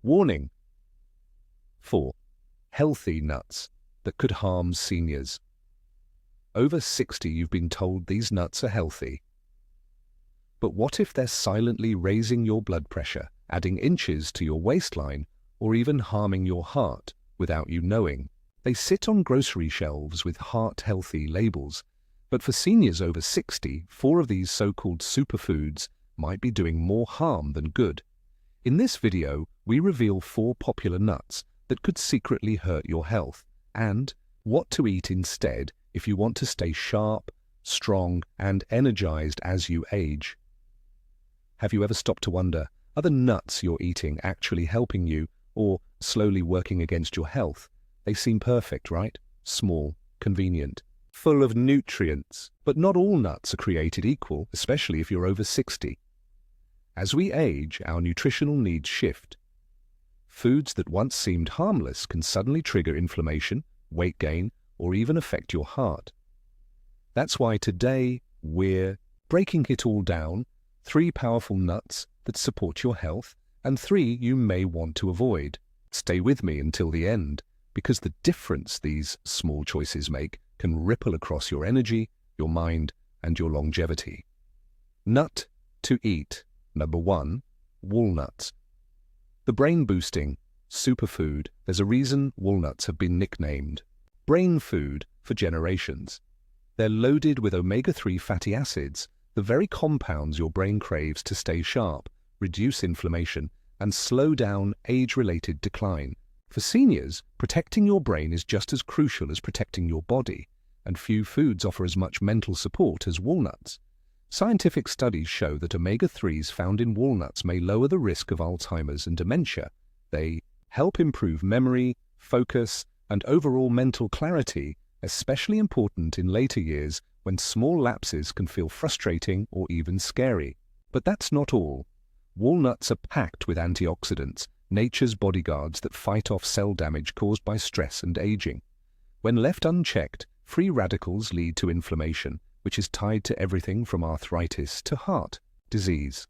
Warning. 4. Healthy nuts that could harm seniors. Over 60, you've been told these nuts are healthy. But what if they're silently raising your blood pressure, adding inches to your waistline, or even harming your heart without you knowing? They sit on grocery shelves with heart-healthy labels, but for seniors over 60, 4 of these so-called superfoods might be doing more harm than good. In this video, we reveal 4 popular nuts that could secretly hurt your health, and what to eat instead if you want to stay sharp, strong, and energized as you age. Have you ever stopped to wonder, are the nuts you're eating actually helping you or slowly working against your health? They seem perfect, right? Small, convenient, full of nutrients. But not all nuts are created equal, especially if you're over 60. As we age, our nutritional needs shift. Foods that once seemed harmless can suddenly trigger inflammation, weight gain, or even affect your heart. That's why today we're breaking it all down: 3 powerful nuts that support your health, and 3 you may want to avoid. Stay with me until the end, because the difference these small choices make can ripple across your energy, your mind, and your longevity. Nut to eat. Number 1, walnuts. The brain-boosting superfood. There's a reason walnuts have been nicknamed brain food for generations. They're loaded with omega-3 fatty acids, the very compounds your brain craves to stay sharp, reduce inflammation, and slow down age-related decline. For seniors, protecting your brain is just as crucial as protecting your body, and few foods offer as much mental support as walnuts. Scientific studies show that omega-3s found in walnuts may lower the risk of Alzheimer's and dementia. They help improve memory, focus, and overall mental clarity, especially important in later years when small lapses can feel frustrating or even scary. But that's not all. Walnuts are packed with antioxidants, nature's bodyguards that fight off cell damage caused by stress and aging. When left unchecked, free radicals lead to inflammation, which is tied to everything from arthritis to heart disease.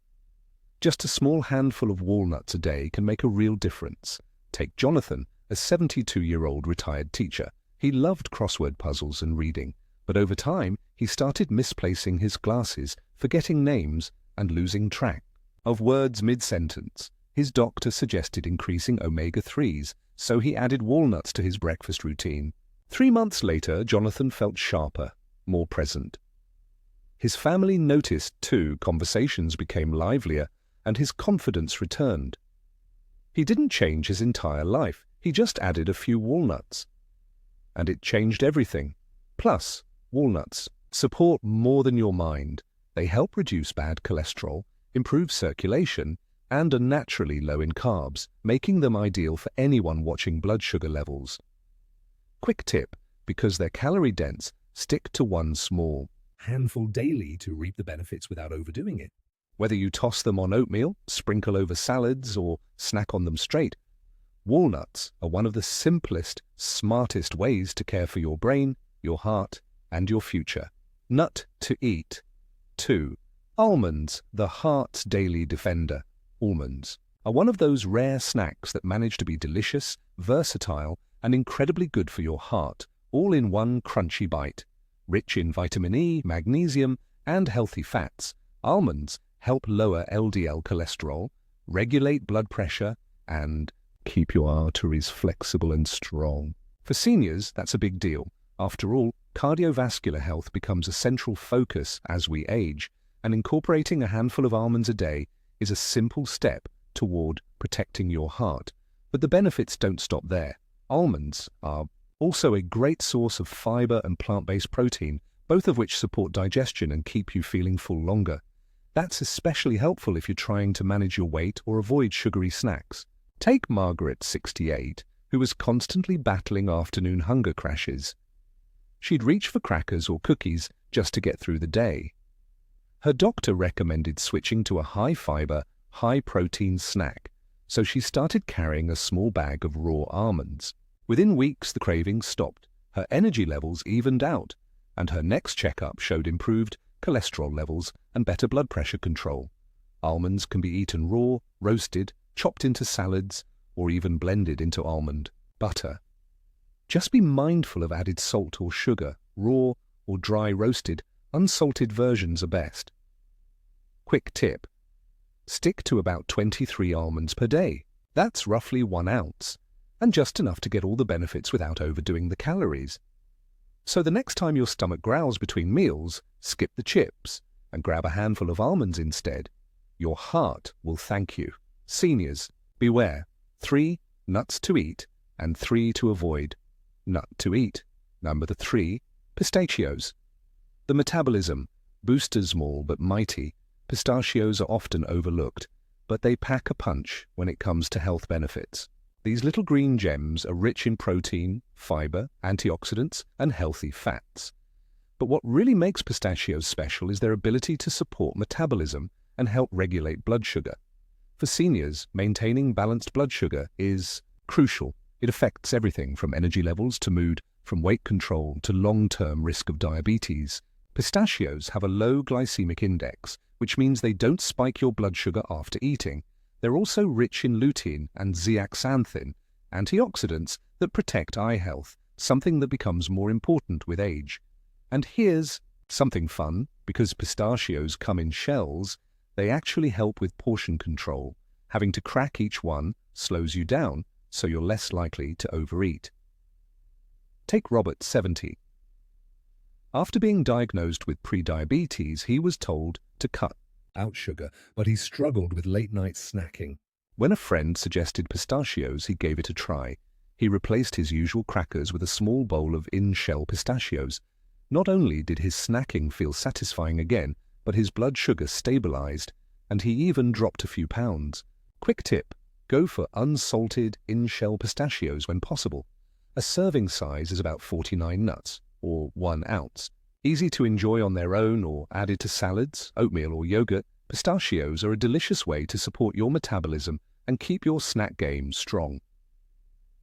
Just a small handful of walnuts a day can make a real difference. Take Jonathan, a 72-year-old retired teacher. He loved crossword puzzles and reading, but over time he started misplacing his glasses, forgetting names, and losing track of words mid-sentence. His doctor suggested increasing omega-3s, so he added walnuts to his breakfast routine. 3 months later, Jonathan felt sharper, more present. His family noticed too. Conversations became livelier, and his confidence returned. He didn't change his entire life, he just added a few walnuts. And it changed everything. Plus, walnuts support more than your mind. They help reduce bad cholesterol, improve circulation, and are naturally low in carbs, making them ideal for anyone watching blood sugar levels. Quick tip: because they're calorie-dense, stick to one small handful daily to reap the benefits without overdoing it. Whether you toss them on oatmeal, sprinkle over salads, or snack on them straight, walnuts are one of the simplest, smartest ways to care for your brain, your heart, and your future. Nut to eat. 2. Almonds, the heart's daily defender. Almonds are one of those rare snacks that manage to be delicious, versatile, and incredibly good for your heart, all in one crunchy bite. Rich in vitamin E, magnesium, and healthy fats, almonds help lower LDL cholesterol, regulate blood pressure, and keep your arteries flexible and strong. For seniors, that's a big deal. After all, cardiovascular health becomes a central focus as we age, and incorporating a handful of almonds a day is a simple step toward protecting your heart. But the benefits don't stop there. Almonds are also a great source of fiber and plant-based protein, both of which support digestion and keep you feeling full longer. That's especially helpful if you're trying to manage your weight or avoid sugary snacks. Take Margaret, 68, who was constantly battling afternoon hunger crashes. She'd reach for crackers or cookies just to get through the day. Her doctor recommended switching to a high-fiber, high-protein snack, so she started carrying a small bag of raw almonds. Within weeks, the cravings stopped, her energy levels evened out, and her next checkup showed improved cholesterol levels and better blood pressure control. Almonds can be eaten raw, roasted, chopped into salads, or even blended into almond butter. Just be mindful of added salt or sugar, raw or dry roasted. Unsalted versions are best. Quick tip: stick to about 23 almonds per day. That's roughly 1 ounce, and just enough to get all the benefits without overdoing the calories. So the next time your stomach growls between meals, skip the chips and grab a handful of almonds instead. Your heart will thank you. Seniors, beware. 3 nuts to eat and 3 to avoid. Nut to eat. Number 3, pistachios. The metabolism, boosters small but mighty, pistachios are often overlooked, but they pack a punch when it comes to health benefits. These little green gems are rich in protein, fiber, antioxidants, and healthy fats. But what really makes pistachios special is their ability to support metabolism and help regulate blood sugar. For seniors, maintaining balanced blood sugar is crucial. It affects everything from energy levels to mood, from weight control to long-term risk of diabetes. Pistachios have a low glycemic index, which means they don't spike your blood sugar after eating. They're also rich in lutein and zeaxanthin, antioxidants that protect eye health, something that becomes more important with age. And here's something fun: because pistachios come in shells, they actually help with portion control. Having to crack each one slows you down, so you're less likely to overeat. Take Robert, 70. After being diagnosed with prediabetes, he was told to cut out sugar, but he struggled with late-night snacking. When a friend suggested pistachios, he gave it a try. He replaced his usual crackers with a small bowl of in-shell pistachios. Not only did his snacking feel satisfying again, but his blood sugar stabilized, and he even dropped a few pounds. Quick tip: go for unsalted in-shell pistachios when possible. A serving size is about 49 nuts, or 1 ounce. Easy to enjoy on their own or added to salads, oatmeal or yogurt, pistachios are a delicious way to support your metabolism and keep your snack game strong.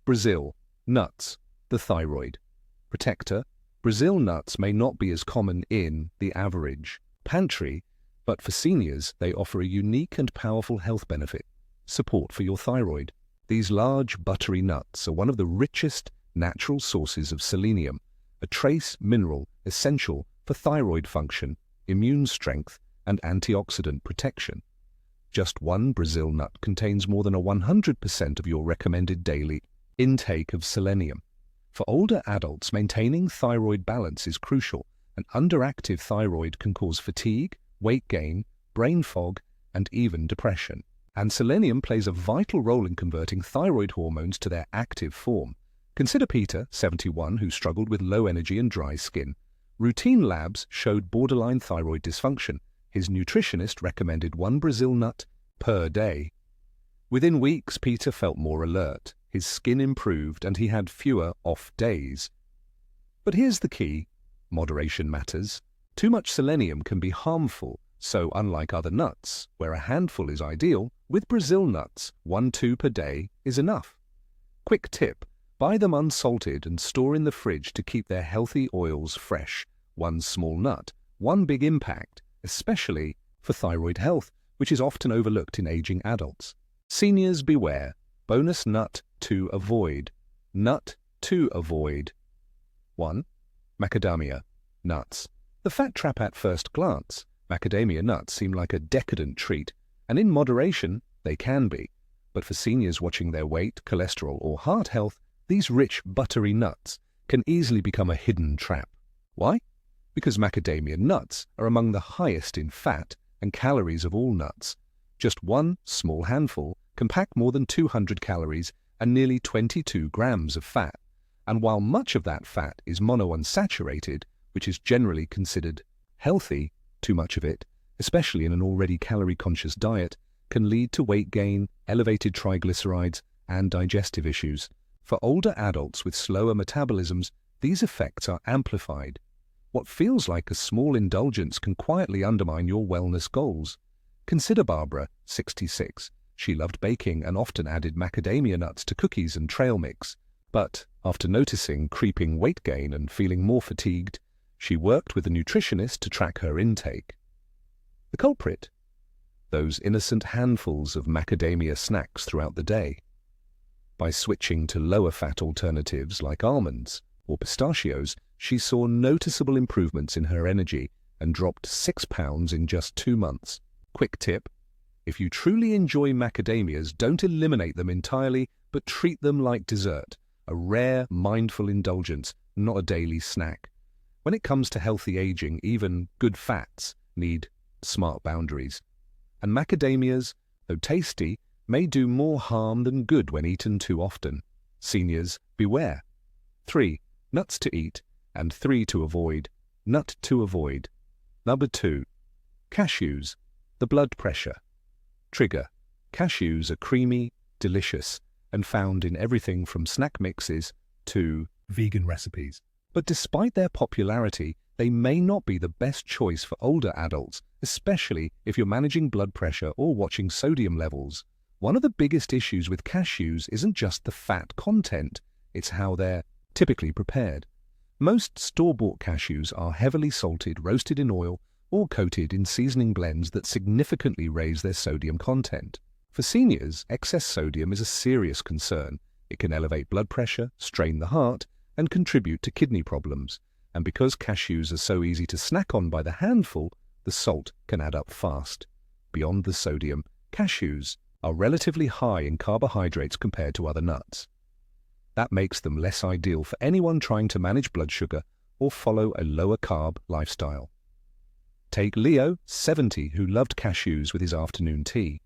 Brazil nuts, the thyroid protector. Brazil nuts may not be as common in the average pantry, but for seniors they offer a unique and powerful health benefit: support for your thyroid. These large, buttery nuts are one of the richest natural sources of selenium, a trace mineral essential for thyroid function, immune strength, and antioxidant protection. Just one Brazil nut contains more than 100% of your recommended daily intake of selenium. For older adults, maintaining thyroid balance is crucial. An underactive thyroid can cause fatigue, weight gain, brain fog, and even depression. And selenium plays a vital role in converting thyroid hormones to their active form. Consider Peter, 71, who struggled with low energy and dry skin. Routine labs showed borderline thyroid dysfunction. His nutritionist recommended 1 Brazil nut per day. Within weeks, Peter felt more alert. His skin improved and he had fewer off days. But here's the key: moderation matters. Too much selenium can be harmful, so unlike other nuts, where a handful is ideal, with Brazil nuts, 1-2 per day is enough. Quick tip: buy them unsalted and store in the fridge to keep their healthy oils fresh. 1 small nut, 1 big impact, especially for thyroid health, which is often overlooked in aging adults. Seniors, beware. Bonus nut to avoid. Nut to avoid. 1. Macadamia nuts. The fat trap at first glance. Macadamia nuts seem like a decadent treat, and in moderation they can be. But for seniors watching their weight, cholesterol, or heart health, these rich, buttery nuts can easily become a hidden trap. Why? Because macadamia nuts are among the highest in fat and calories of all nuts. Just 1 small handful can pack more than 200 calories and nearly 22 grams of fat. And while much of that fat is monounsaturated, which is generally considered healthy, too much of it, especially in an already calorie-conscious diet, can lead to weight gain, elevated triglycerides, and digestive issues. For older adults with slower metabolisms, these effects are amplified. What feels like a small indulgence can quietly undermine your wellness goals. Consider Barbara, 66. She loved baking and often added macadamia nuts to cookies and trail mix. But after noticing creeping weight gain and feeling more fatigued, she worked with a nutritionist to track her intake. The culprit? Those innocent handfuls of macadamia snacks throughout the day. By switching to lower-fat alternatives like almonds or pistachios, she saw noticeable improvements in her energy and dropped 6 pounds in just 2 months. Quick tip: if you truly enjoy macadamias, don't eliminate them entirely, but treat them like dessert, a rare, mindful indulgence, not a daily snack. When it comes to healthy aging, even good fats need smart boundaries. And macadamias, though tasty, may do more harm than good when eaten too often. Seniors, beware. 3. Nuts to eat, and 3 to avoid. Nut to avoid. Number 2. Cashews, the blood pressure. Trigger: cashews are creamy, delicious, and found in everything from snack mixes to vegan recipes. But despite their popularity, they may not be the best choice for older adults, especially if you're managing blood pressure or watching sodium levels. One of the biggest issues with cashews isn't just the fat content, it's how they're typically prepared. Most store-bought cashews are heavily salted, roasted in oil, or coated in seasoning blends that significantly raise their sodium content. For seniors, excess sodium is a serious concern. It can elevate blood pressure, strain the heart, and contribute to kidney problems. And because cashews are so easy to snack on by the handful, the salt can add up fast. Beyond the sodium, cashews are relatively high in carbohydrates compared to other nuts. That makes them less ideal for anyone trying to manage blood sugar or follow a lower-carb lifestyle. Take Leo, 70, who loved cashews with his afternoon tea.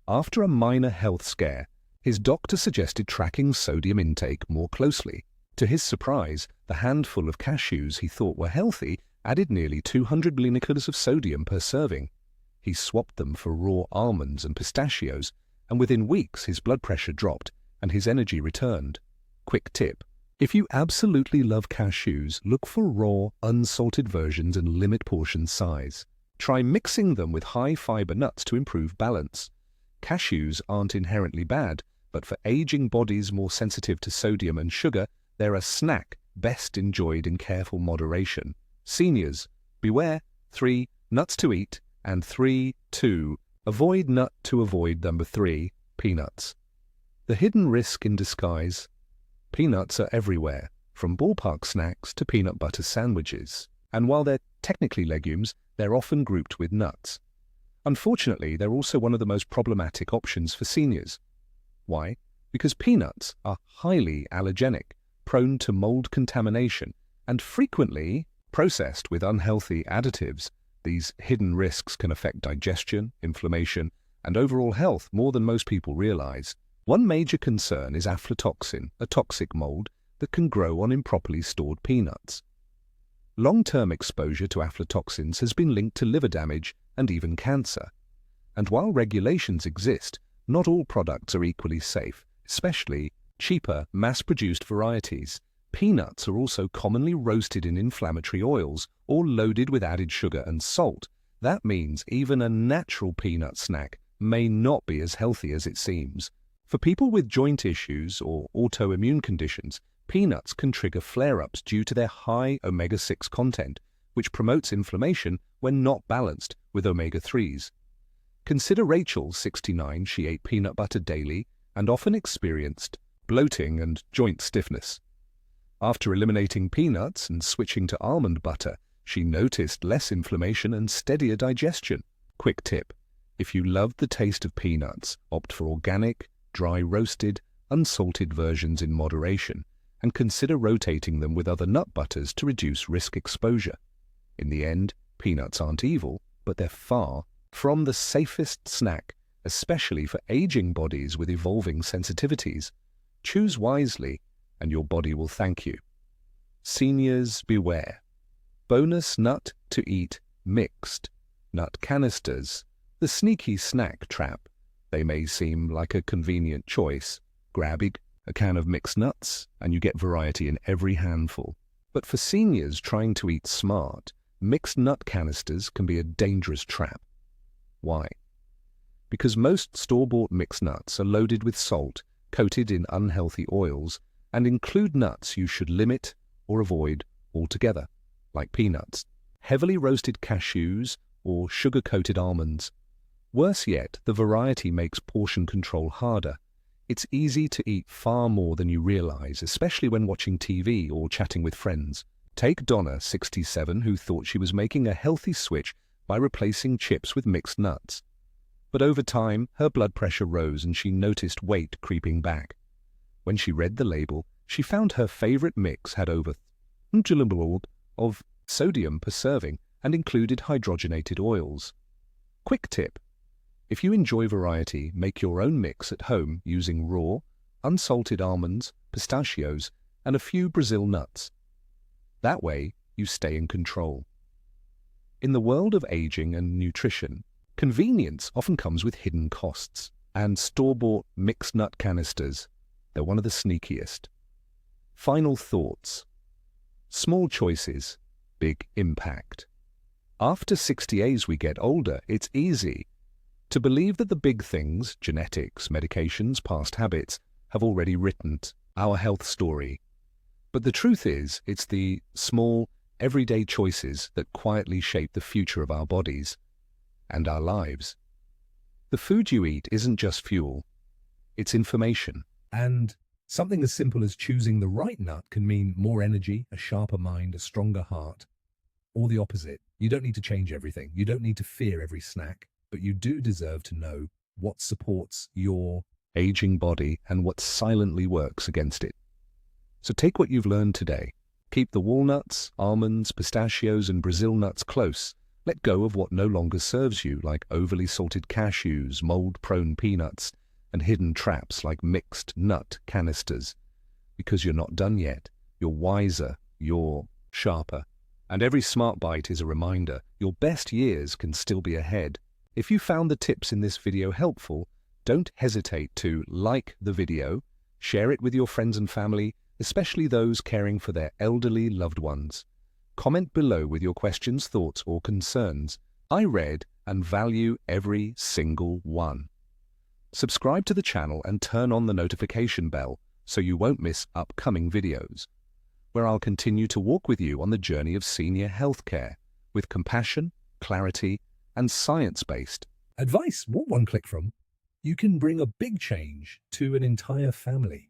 After a minor health scare, his doctor suggested tracking sodium intake more closely. To his surprise, the handful of cashews he thought were healthy added nearly 200 milligrammes of sodium per serving. He swapped them for raw almonds and pistachios, and within weeks his blood pressure dropped and his energy returned. Quick tip: if you absolutely love cashews, look for raw, unsalted versions and limit portion size. Try mixing them with high-fiber nuts to improve balance. Cashews aren't inherently bad, but for aging bodies more sensitive to sodium and sugar, they're a snack best enjoyed in careful moderation. Seniors, beware. 3. Nuts to eat, and 3. To avoid. Nut to avoid. Number 3. Peanuts. The hidden risk in disguise. Peanuts are everywhere, from ballpark snacks to peanut butter sandwiches. And while they're technically legumes, they're often grouped with nuts. Unfortunately, they're also one of the most problematic options for seniors. Why? Because peanuts are highly allergenic, prone to mold contamination, and frequently processed with unhealthy additives. These hidden risks can affect digestion, inflammation, and overall health more than most people realize. One major concern is aflatoxin, a toxic mold that can grow on improperly stored peanuts. Long-term exposure to aflatoxins has been linked to liver damage and even cancer. And while regulations exist, not all products are equally safe, especially cheaper, mass-produced varieties. Peanuts are also commonly roasted in inflammatory oils or loaded with added sugar and salt. That means even a natural peanut snack may not be as healthy as it seems. For people with joint issues or autoimmune conditions, peanuts can trigger flare-ups due to their high omega-6 content, which promotes inflammation when not balanced with omega-3s. Consider Rachel, 69. She ate peanut butter daily and often experienced bloating and joint stiffness. After eliminating peanuts and switching to almond butter, she noticed less inflammation and steadier digestion. Quick tip: if you love the taste of peanuts, opt for organic, dry roasted, unsalted versions in moderation, and consider rotating them with other nut butters to reduce risk exposure. In the end, peanuts aren't evil, but they're far from the safest snack, especially for aging bodies with evolving sensitivities. Choose wisely, and your body will thank you. Seniors, beware. Bonus nut to eat: mixed nut canisters, the sneaky snack trap. They may seem like a convenient choice. Grab a can of mixed nuts, and you get variety in every handful. But for seniors trying to eat smart, mixed nut canisters can be a dangerous trap. Why? Because most store-bought mixed nuts are loaded with salt, coated in unhealthy oils, and include nuts you should limit or avoid altogether, like peanuts, heavily roasted cashews, or sugar-coated almonds. Worse yet, the variety makes portion control harder. It's easy to eat far more than you realize, especially when watching TV or chatting with friends. Take Donna, 67, who thought she was making a healthy switch by replacing chips with mixed nuts. But over time, her blood pressure rose and she noticed weight creeping back. When she read the label, she found her favorite mix had over 100 of sodium per serving and included hydrogenated oils. Quick tip: if you enjoy variety, make your own mix at home using raw, unsalted almonds, pistachios, and a few Brazil nuts. That way, you stay in control. In the world of aging and nutrition, convenience often comes with hidden costs, and store-bought mixed nut canisters, they're one of the sneakiest. Final thoughts. Small choices, big impact. After 60 as we get older, it's easy to believe that the big things, genetics, medications, past habits, have already written our health story. But the truth is, it's the small, everyday choices that quietly shape the future of our bodies and our lives. The food you eat isn't just fuel, it's information. And something as simple as choosing the right nut can mean more energy, a sharper mind, a stronger heart, or the opposite. You don't need to change everything. You don't need to fear every snack, but you do deserve to know what supports your aging body and what silently works against it. So take what you've learned today. Keep the walnuts, almonds, pistachios, and Brazil nuts close. Let go of what no longer serves you, like overly salted cashews, mold-prone peanuts, and hidden traps like mixed nut canisters. Because you're not done yet. You're wiser. You're sharper. And every smart bite is a reminder your best years can still be ahead. If you found the tips in this video helpful, don't hesitate to like the video, share it with your friends and family, especially those caring for their elderly loved ones. Comment below with your questions, thoughts, or concerns. I read and value every single one. Subscribe to the channel and turn on the notification bell so you won't miss upcoming videos, where I'll continue to walk with you on the journey of senior healthcare with compassion, clarity, and science-based advice. One click from, you can bring a big change to an entire family.